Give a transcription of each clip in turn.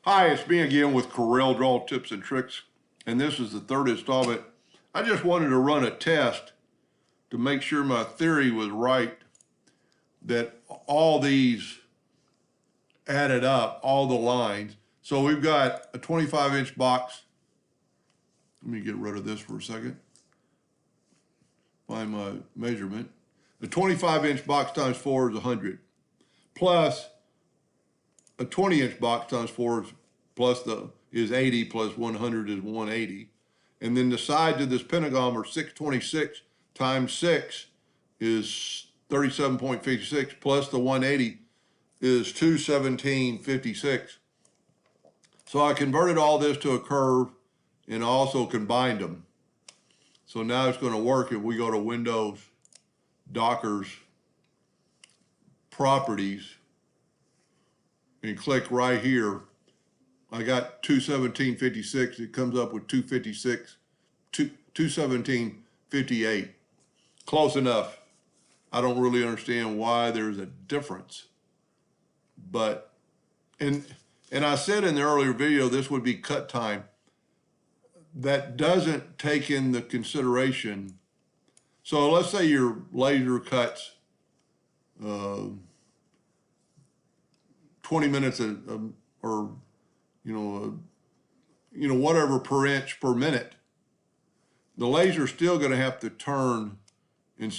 Hi, it's me again with Corel Draw tips and tricks, and this is the third installment. I just wanted to run a test to make sure my theory was right, that all these added up, all the lines. So we've got a 25-inch box. Let me get rid of this for a second. Find my measurement. The 25-inch box times 4 is 100, plus a 20-inch box times 4 is 80, plus 100 is 180. And then the sides of this pentagon are 626 times 6 is 37.56, plus the 180 is 217.56. So I converted all this to a curve and also combined them. So now it's going to work if we go to Windows, Dockers, Properties, and click right here. I got 217.56. It comes up with 217.58. Close enough. I don't really understand why there's a difference. But, and I said in the earlier video, this would be cut time. That doesn't take in the consideration. So let's say your laser cuts 20 minutes or whatever per inch per minute. The laser's still going to have to turn, and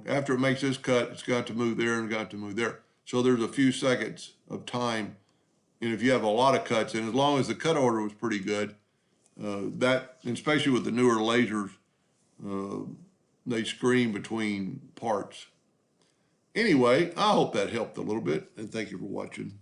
after it makes this cut, it's got to move there and got to move there. So there's a few seconds of time, and if you have a lot of cuts, and as long as the cut order was pretty good, that, especially with the newer lasers, they screen between parts. Anyway, I hope that helped a little bit, and thank you for watching.